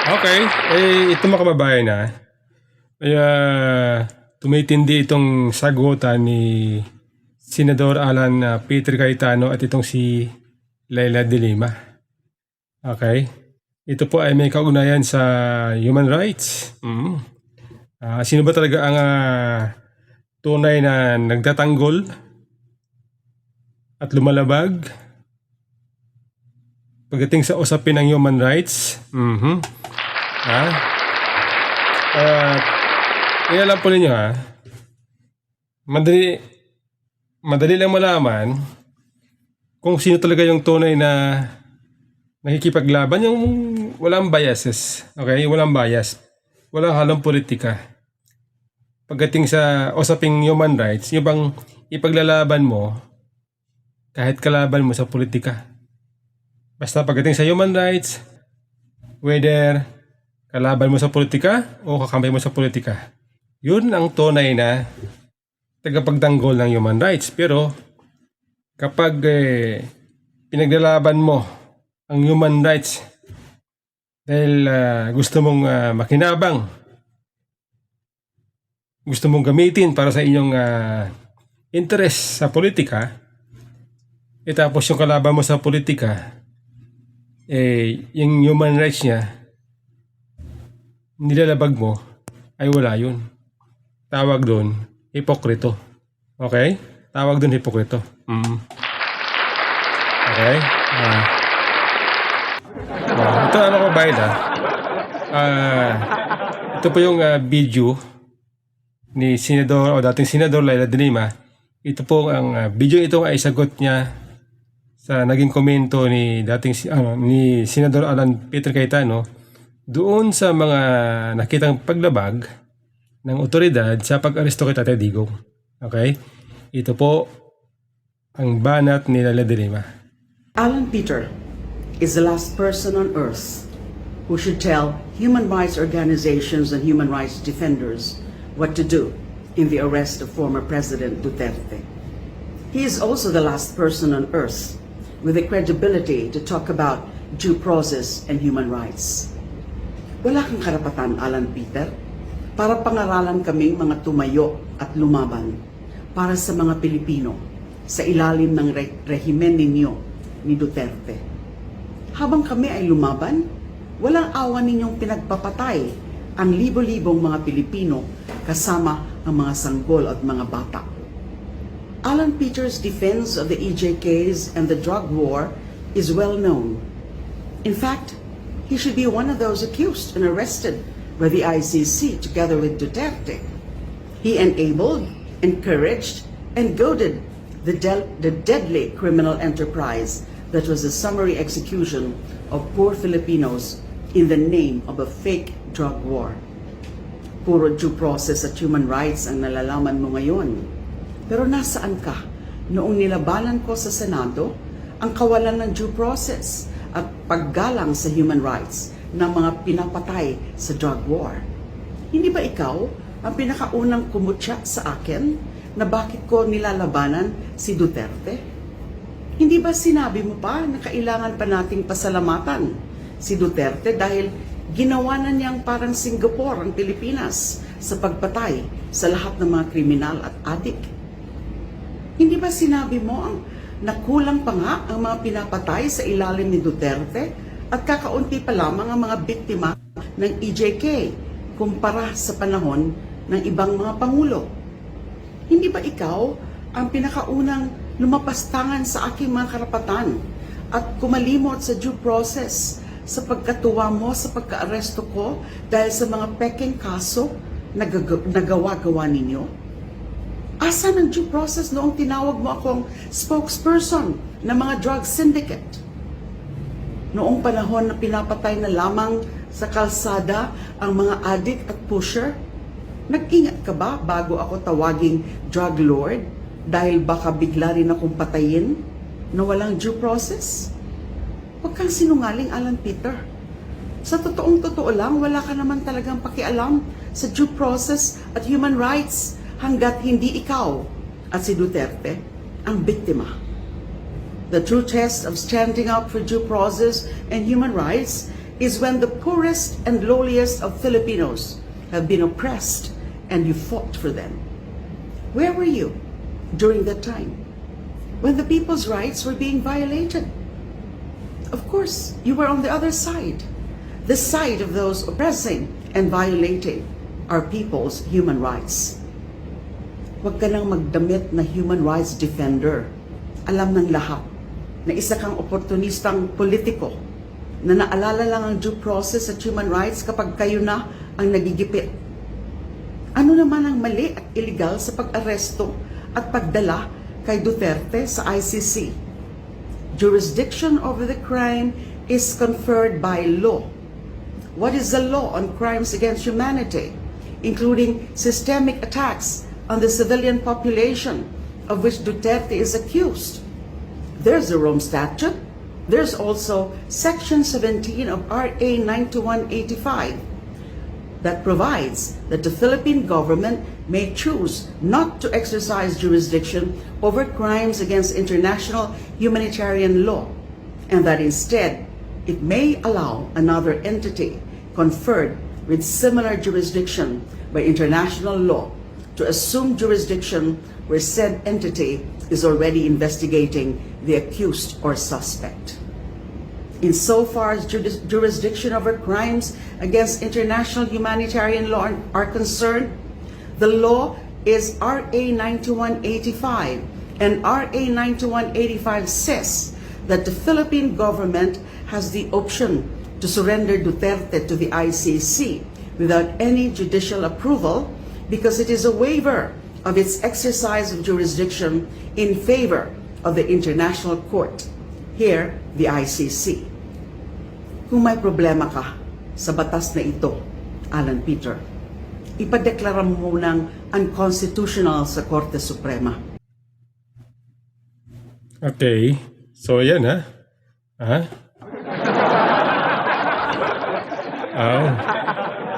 Okay, ito mga kababayan kaya tumitindi itong sagutan ni Senador Alan Peter Cayetano at itong si Leila de Lima. Okay, ito po ay may kaugnayan sa human rights. Sino ba talaga ang tunay na nagtatanggol at lumalabag pagdating sa usapin ng human rights? Alam po ninyo madali lang malaman kung sino talaga yung tunay na nakikipaglaban, yung walang biases, okay? Walang bias, walang halong politika. Pagdating sa usaping human rights, yung bang ipaglalaban mo kahit kalaban mo sa politika. Basta pagdating sa human rights, whether kalaban mo sa politika o kakampi mo sa politika, yun ang tunay na tagapagtanggol ng human rights. Pero kapag pinaglalaban mo ang human rights dahil gusto mong makinabang, gusto mong gamitin para sa inyong interest sa politika, tapos yung kalaban mo sa politika, yung human rights niya nilalabag mo, ay wala yun. Tawag doon, hipokrito. Okay? Tawag doon, hipokrito. Okay? Ito ano ko ba ito po yung video ni Senador o dating Senador Leila de Lima. Ito po ang video ito ay sagot niya sa naging komento ni dating ni Senador Alan Peter Cayetano doon sa mga nakitang paglabag ng otoridad sa pag-aresto kay Tatay Digong. Okay? Ito po ang banat ni Leila de Lima. Alan Peter is the last person on earth who should tell human rights organizations and human rights defenders what to do in the arrest of former President Duterte. He is also the last person on earth with the credibility to talk about due process and human rights. Wala kang karapatan, Alan Peter, para pangaralan kaming mga tumayo at lumaban para sa mga Pilipino sa ilalim ng rehimen ninyo ni Duterte. Habang kami ay lumaban, walang awa ninyong pinagpapatay ang libo-libong mga Pilipino kasama ang mga sanggol at mga bata. Alan Peter's defense of the EJKs and the drug war is well known. In fact, he should be one of those accused and arrested by the ICC together with Duterte. He enabled, encouraged, and goaded the deadly criminal enterprise that was a summary execution of poor Filipinos in the name of a fake drug war. Puro due process at human rights ang nalalaman mo ngayon. Pero nasaan ka noong nilabanan ko sa Senado ang kawalan ng due process at paggalang sa human rights ng mga pinapatay sa drug war? Hindi ba ikaw ang pinakaunang kumutya sa akin na bakit ko nilalabanan si Duterte? Hindi ba sinabi mo pa na kailangan pa nating pasalamatan si Duterte dahil ginawa na niyang parang Singapore ang Pilipinas sa pagpatay sa lahat ng mga kriminal at adik? Hindi ba sinabi mo ang nakulang pa nga ang mga pinapatay sa ilalim ni Duterte at kakaunti pa lamang ang mga biktima ng EJK kumpara sa panahon ng ibang mga pangulo? Hindi ba ikaw ang pinakaunang lumapastangan sa aking mga karapatan at kumalimot sa due process sa pagkatuwa mo sa pagka-aresto ko dahil sa mga peking kaso na nagawa-gawa ninyo? Asan ang due process noong tinawag mo akong spokesperson ng mga drug syndicate? Noong panahon na pinapatay na lamang sa kalsada ang mga addict at pusher, nag-ingat ka ba bago ako tawaging drug lord dahil baka bigla rin akong patayin na walang due process? Huwag kang sinungaling, Alan Peter. Sa totoo lang, wala ka naman talagang pakialam sa due process at human rights hanggat hindi ikaw at si Duterte ang biktima. The true test of standing up for due process and human rights is when the poorest and lowliest of Filipinos have been oppressed and you fought for them. Where were you during that time when the people's rights were being violated? Of course, you were on the other side, the side of those oppressing and violating our people's human rights. Huwag ka nang magdamit na human rights defender. Alam ng lahat na isa kang oportunistang politiko na naalala lang ang due process at human rights kapag kayo na ang nagigipit. Ano naman ang mali at illegal sa pag-aresto at pagdala kay Duterte sa ICC? Jurisdiction over the crime is conferred by law. What is the law on crimes against humanity, including systemic attacks on the civilian population of which Duterte is accused? There's the Rome Statute. There's also Section 17 of RA 9185 that provides that the Philippine government may choose not to exercise jurisdiction over crimes against international humanitarian law, and that instead it may allow another entity conferred with similar jurisdiction by international law to assume jurisdiction where said entity is already investigating the accused or suspect. Insofar as jurisdiction over crimes against international humanitarian law are concerned, the law is RA 9185, and RA 9185 says that the Philippine government has the option to surrender Duterte to the ICC without any judicial approval because it is a waiver of its exercise of jurisdiction in favor of the International Court, here the ICC. Kung may problema ka sa batas na ito, Alan Peter, ipadeklara mo munang unconstitutional sa Korte Suprema. Okay. So, yan ha. Ha?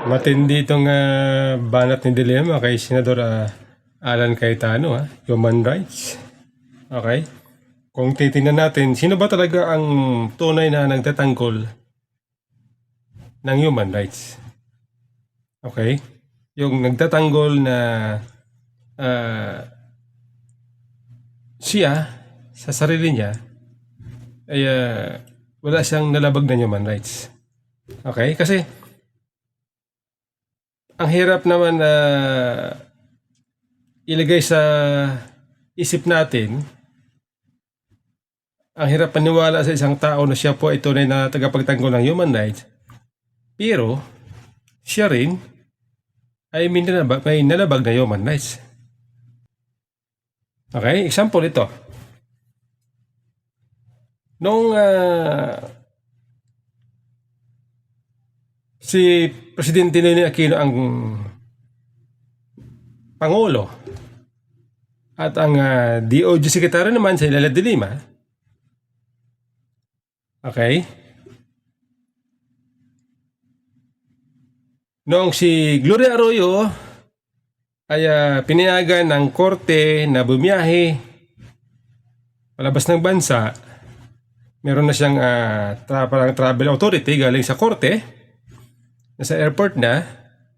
Matindi itong banat ni Dilema kay Senador Alan Cayetano, ha? Human rights. Okay? Kung titingnan natin, sino ba talaga ang tunay na nagtatanggol ng human rights? Okay? Yung nagtatanggol na siya, sa sarili niya, ay wala siyang nalabag na human rights. Okay? Kasi, ang hirap naman na ilagay sa isip natin, ang hirap paniwala sa isang tao na siya po ay tunay na tagapagtanggol ng human rights. Pero, siya rin ay may nalabag na human rights. Okay? Example ito. Nung si Presidente Ninoy Aquino ang Pangulo at ang DOJ Secretary naman si Leila de Lima. Okay? Noong si Gloria Arroyo ay pinayagan ng korte na bumiyahe palabas ng bansa, meron na siyang parang travel authority galing sa korte, nasa airport na,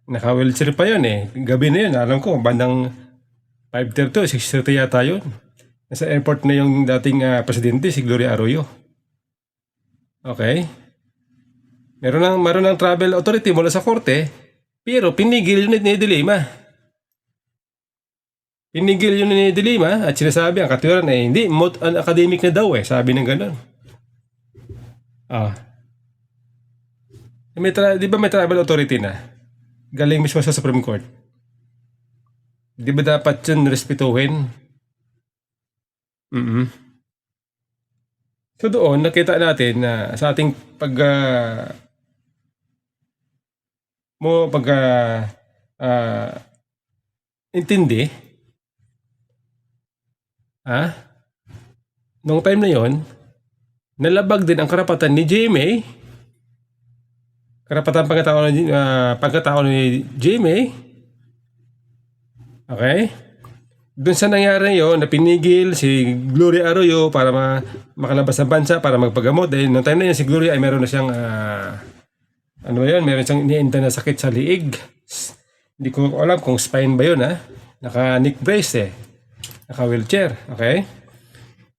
naka-wheelchair pa yun eh. Gabi na yun, alam ko, bandang 5:30 o 6:30 yata yun. Nasa airport na yung dating presidente, si Gloria Arroyo. Okay? Meron ng travel authority mula sa korte, pero pinigil yun ni De Lima. Pinigil yun ni De Lima at sinasabi ang katiwaran na hindi, academic na daw eh, sabi ng gano'n. Di ba may travel authority na? Galing mismo sa Supreme Court. Di ba dapat yun respetuhin? So doon, nakita natin na sa ating intindi, nung time na yon, nalabag din ang karapatan ni GMA, karapatan pagkatao ni GMA. Okay? Doon sa nangyari yun, na pinigil si Gloria Arroyo para makalabas ng bansa, para magpagamot. Dahil noong time na yun, si Gloria ay meron na siyang Ano ba yun? Meron siyang iniinda na sakit sa liig. Hindi ko alam kung spine ba yun, ha? Naka-neck brace eh. Naka-wheelchair. Okay?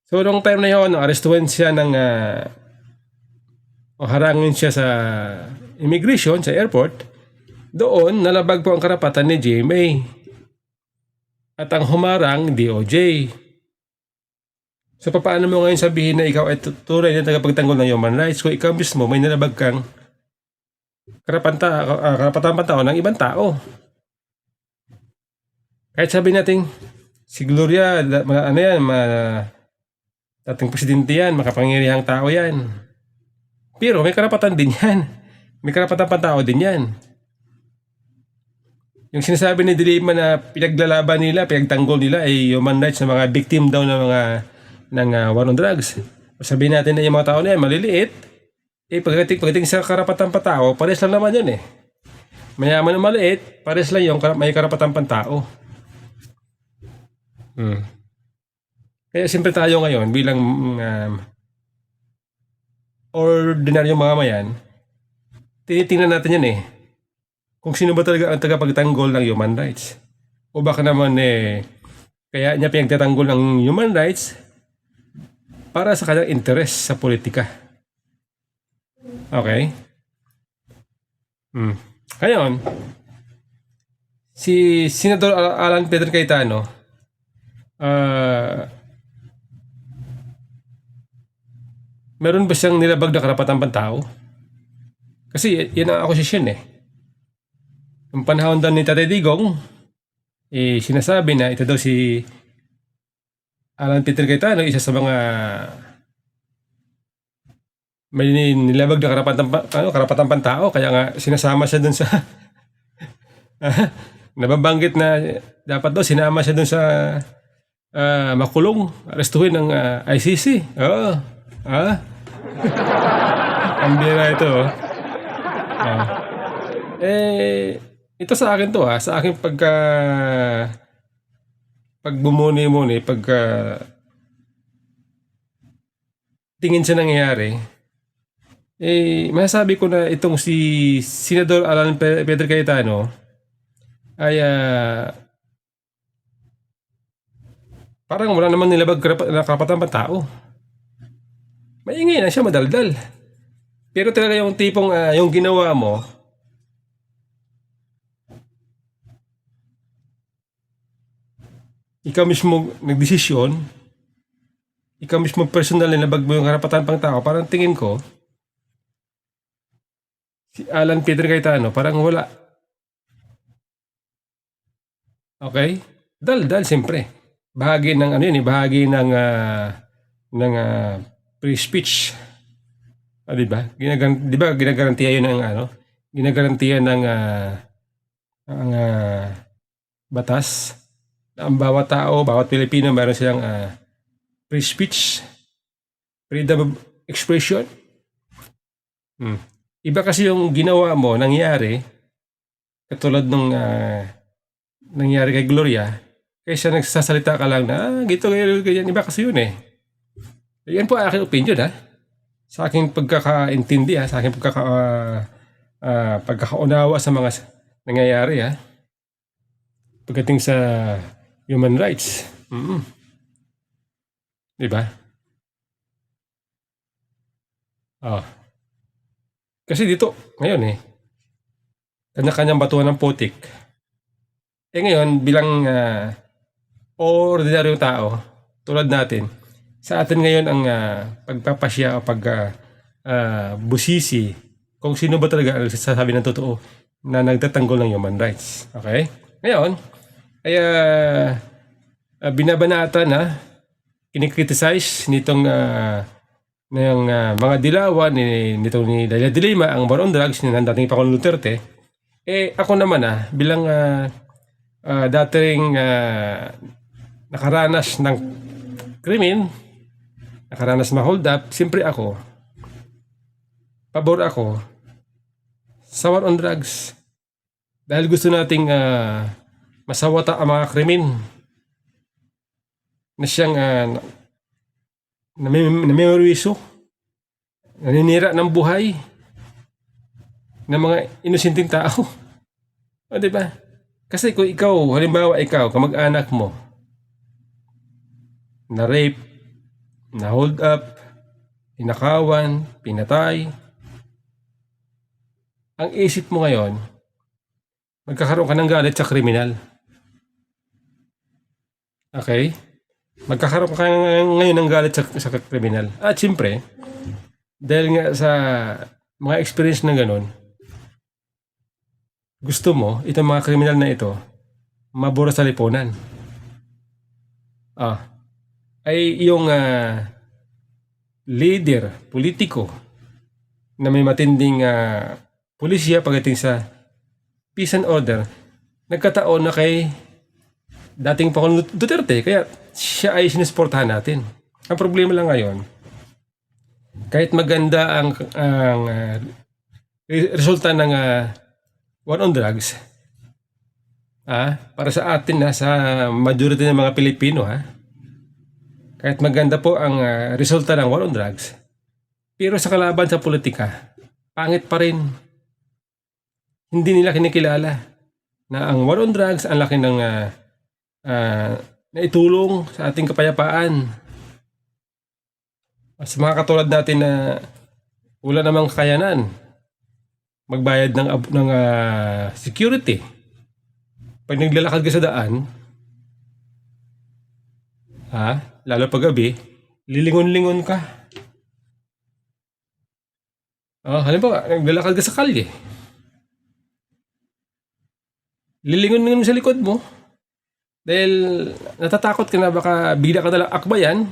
So, nung time na yun, arestuhan siya ng o harangin siya sa immigration, sa airport. Doon, nalabag po ang karapatan ni GMA. At ang humarang, DOJ. So, paano mo ngayon sabihin na ikaw ay tunay na tagapagtanggol ng human rights kung ikaw mismo may nalabag kang karapatan pantao ng ibang tao? Kahit sabi natin, si Gloria, ano yan, dating presidente yan, makapangyarihang tao yan. Pero may karapatan din yan. May karapatan pantao din yan. Yung sinasabi ni Dilima na pinaglalaban nila, pinagtanggol nila ay human rights ng mga victim daw ng mga war on drugs. Sabihin natin na yung mga tao na yan, maliliit. Pagdating sa karapatan pantao, pares lang naman yun eh. Mayaman na maliit, pares lang yung may karapatan pantao. Kaya siyempre tayo ngayon bilang ordinaryong mamamayan, tinitingnan natin yan eh. Kung sino ba talaga ang tagapagtanggol ng human rights. O baka naman kaya niya pinagtatanggol ng human rights para sa kanyang interes sa politika. Okay? Ngayon, si Senador Alan Peter Cayetano, meron ba siyang nilabag na karapatan pantao? Kasi yan ang akusasyon eh. Ang panahon daw ni Tatay Digong, sinasabi na ito daw si Alan Peter Cayetano, isa sa mga may nilabag na karapatan pantao, kaya nga sinasama siya dun sa nababanggit na dapat daw sinama siya dun sa makulong, arestuhin ng ICC. Oo. Ang bira ito. Ito sa akin to sa akin pagbumuni-muni, tingin sa nangyayari, masasabi ko na itong si Senador Alan Peter Cayetano ay parang wala naman nilabag na karapatan pantao. Maingay na siya, madaldal. Pero talaga yung tipong yung ginawa mo, ikaw mismo nagdesisyon, ikaw mismo personal na nilabag mo yung karapatan pang tao, parang tingin ko, si Alan Peter Cayetano, parang wala. Okay? Daldal, siyempre. Bahagi ng bahagi ng free speech. Diba? Diba ginagarantiya yun ng ginagarantiya ng ang batas na ang bawat tao, bawat Pilipino meron silang free speech, freedom of expression. Iba kasi yung ginawa mo, nangyari, katulad nung nangyari kay Gloria, kaysa nagsasalita ka lang na, gito, ganyan, iba kasi yun eh. Yan po aking opinion sa aking pagkakaintindi sa aking pagkakaunawa sa mga nangyayari pagdating sa human rights. Diba? Kasi dito, ngayon kanya-kanyang batuhan ng putik. Ngayon, bilang ordinaryong tao, tulad natin, sa atin ngayon ang pagpapasya o busisi kung sino ba talaga ang sasabi ng totoo na nagtatanggol ng human rights. Okay? Ngayon, ay binabanatan kinikriticize nitong mga dilawan nitong ni Leila de Lima ang war on drugs ng dating Pangulong Duterte. Ako naman bilang dating nakaranas ng krimen, nakaranas na hold up, siyempre pabor ako sa war on drugs. Dahil gusto nating masawata ang mga krimen na siyang namemoriso, naninira ng buhay ng mga inosenteng tao. O, di ba? Kasi kung ikaw, halimbawa ikaw, kamag-anak mo, na rape, na hold up, pinakawan, pinatay, ang isip mo ngayon, magkakaroon ka ng galit sa kriminal. Okay? Magkakaroon ka ngayon ng galit sa kriminal. At siyempre, dahil nga sa mga experience na ganun, gusto mo, itong mga kriminal na ito, mabura sa lipunan. Ay yung leader, politiko, na may matinding pulisya pagdating sa peace and order, nagkataon na kay dating Pangulong Duterte, kaya siya ay sinusuportahan natin. Ang problema lang ngayon, kahit maganda ang resulta ng war on drugs, para sa atin sa majority ng mga Pilipino, kahit maganda po ang resulta ng war on drugs, pero sa kalaban sa politika, pangit pa rin. Hindi nila kinikilala na ang war on drugs ang laki ng naitulong sa ating kapayapaan. Sa mga katulad natin na wala namang kakayanan magbayad ng security. Pag naglalakad ka sa daan, lalo pag gabi, lilingon-lingon ka. Halimbawa, naglalakad ka sa kalye. Lilingon-lingon sa likod mo. Dahil natatakot ka na baka bigla ka nalang akbayan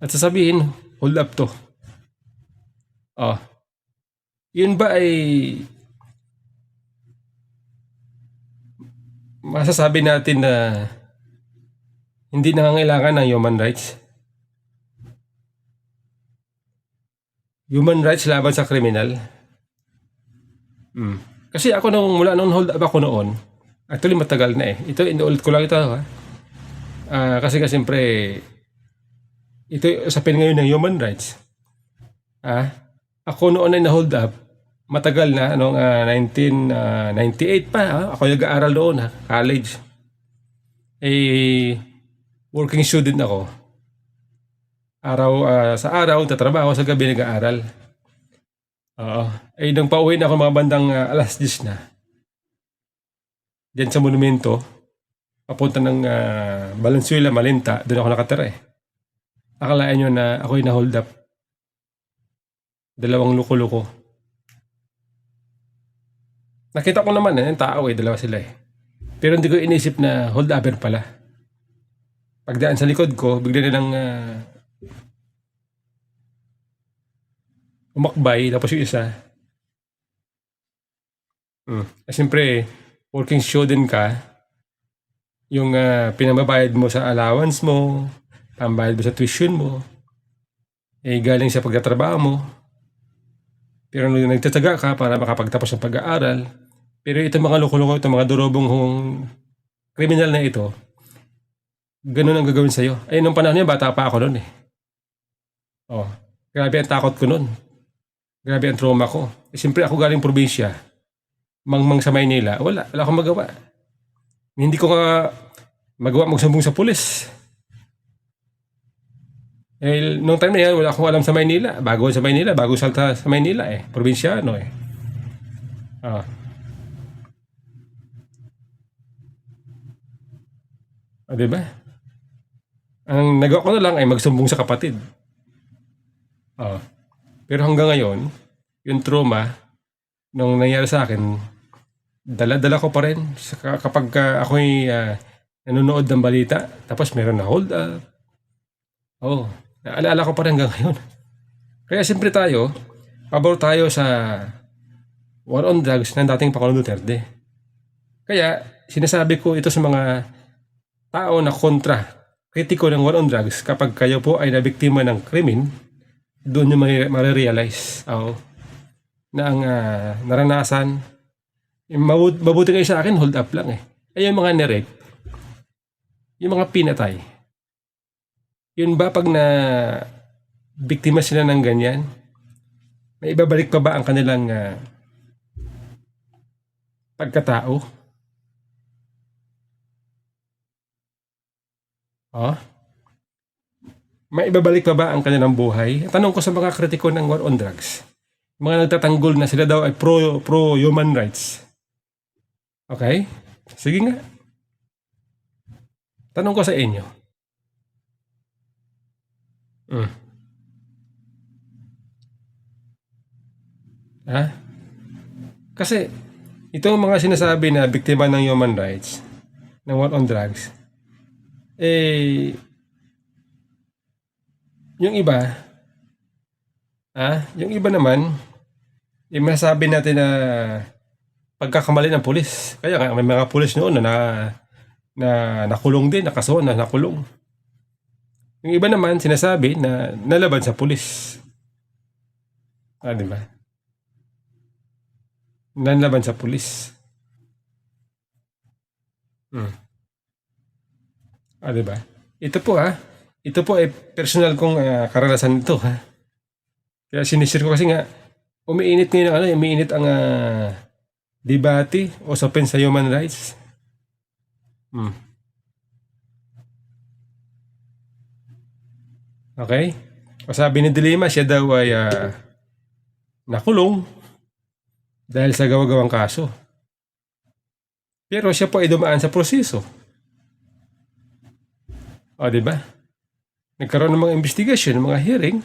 at sasabihin, hold up to. Yun ba ay masasabi natin na hindi nangangailangan ng human rights? Human rights laban sa kriminal? Kasi ako mula nung hold up ako noon, actually matagal na ito, inuulit ko lang ito kasi siyempre ito usapin ngayon ng human rights. Ako noon ay na-hold up, matagal na, 1998 pa, ako nag-aaral doon, college. Working student ako. Sa araw, tatrabaho, sa gabi nag-aaral. Nang pauwi na ako mga bandang alas 10 na. Diyan sa monumento, papunta ng Valenzuela, Malinta, doon ako nakatira Akalaan nyo na ako'y na-hold up. Dalawang luko-luko. Nakita ko naman yung tao dalawa sila Pero hindi ko inisip na hold upper pala. Pagdaan sa likod ko, bigla nilang umakbay, tapos yung isa. Siyempre, working student ka, yung pinamabayad mo sa allowance mo, pambayad mo sa tuition mo, galing sa pagtatrabaho mo. Pero nagtataga ka para makapagtapos ng pag-aaral. Pero itong mga loko-loko, itong mga durobong kriminal na ito, ganun ang gagawin sa'yo. Nung panahon niya, bata pa ako noon grabe ang takot ko noon. Grabe ang trauma ko. Siyempre ako galing probinsya. Mangmang sa Maynila, wala akong magawa. Hindi ko magawa magsumbong sa pulis. Nung time na yan, wala akong alam sa Maynila. Bago salta sa Maynila Probinsyano diba? Ang nagawa ko na lang ay magsumbong sa kapatid. Pero hanggang ngayon, yung trauma, nung nangyari sa akin, dala-dala ko pa rin kapag ako'y nanonood ng balita, tapos meron na hold up. Naalala ko pa rin hanggang ngayon. Kaya siyempre pabor tayo sa war on drugs ng dating Pangulong Duterte. Kaya sinasabi ko ito sa mga tao na kritiko ng war on drugs, kapag kayo po ay nabiktima ng krimen, doon nyo marirealize na ang naranasan, mabuti kayo sa akin, hold up lang yung mga nirape, yung mga pinatay, yun ba pag na biktima sila ng ganyan, may ibabalik pa ba ang kanilang pagkatao. Oh, may ibabalik pa ba ang kanilang buhay? Tanong ko sa mga kritiko ng war on drugs. Mga nagtatanggol na sila daw ay pro human rights. Okay? Sige nga. Tanong ko sa inyo. Mm. Ha? Kasi itong mga sinasabi na biktima ng human rights, ng war on drugs, eh, yung iba, yung iba naman, masasabi natin na pagkakamali ng pulis. Kaya nga, may mga pulis noon na nakulong din, nakasuhan na nakulong. Yung iba naman, sinasabi na nalaban sa pulis. Di ba? Nalaban sa pulis. Di ba? Ito po ito po ay personal kong karanasan ito Kaya sinishare ko kasi nga, umiinit ngayon umiinit ang debate o usapan sa human rights. Okay? O sabi ni Dilima, siya daw ay nakulong dahil sa gawa-gawang kaso. Pero siya po ay dumaan sa proseso. O, di ba? Nagkaroon ng mga investigasyon, mga hearing.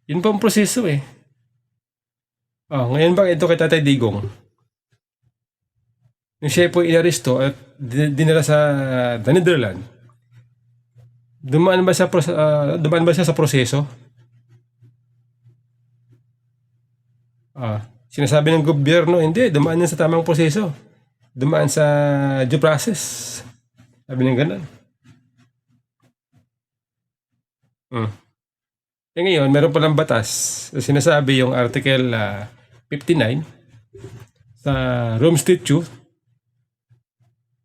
Yun pa ang proseso eh. O, ngayon ba ito kay Tatay Digong? Nung siya po inaresto at dinala sa the Netherlands, dumaan ba siya sa proseso? Sinasabi ng gobyerno, hindi, dumaan yan sa tamang proseso. Dumaan sa due process. Sabi ng ganun. Ngayon, meron palang batas. Sinasabi yung Article 59 sa Rome Statute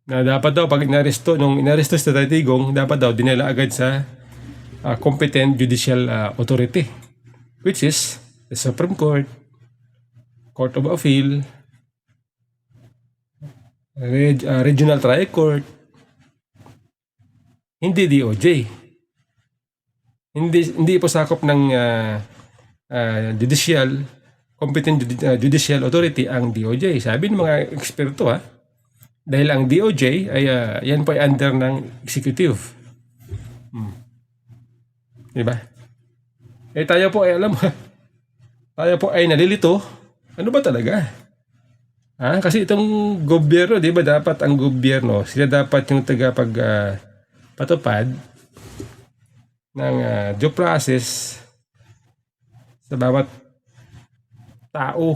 na dapat daw pag nung inaresto si Tatay Digong, dapat daw dinala agad sa competent judicial authority, which is the Supreme Court, Court of Appeal, Regional Trial Court, hindi DOJ. Hindi po sakop ng competent judicial authority ang DOJ. Sabi ng mga eksperto dahil ang DOJ ay yan po ay under ng executive. Diba? Tayo po ay alam tayo po ay nalilito. Ano ba talaga? Kasi itong gobyerno, di ba dapat ang gobyerno, sila dapat yung patupad ng due process sa bawat tao.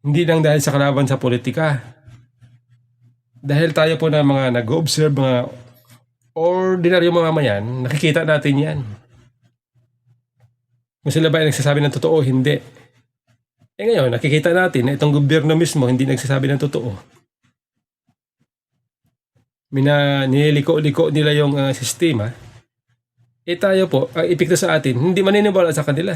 Hindi lang dahil sa kalaban sa politika. Dahil tayo po na mga nag-observe, mga ordinaryo mamamayan, nakikita natin yan. Kung sila ba ay nagsasabi ng totoo, hindi. Ngayon, nakikita natin na itong gobyerno mismo hindi nagsasabi ng totoo. Niliko-liko nila yung sistema. Tayo po, ang epekto sa atin, hindi maniniwala sa kanila.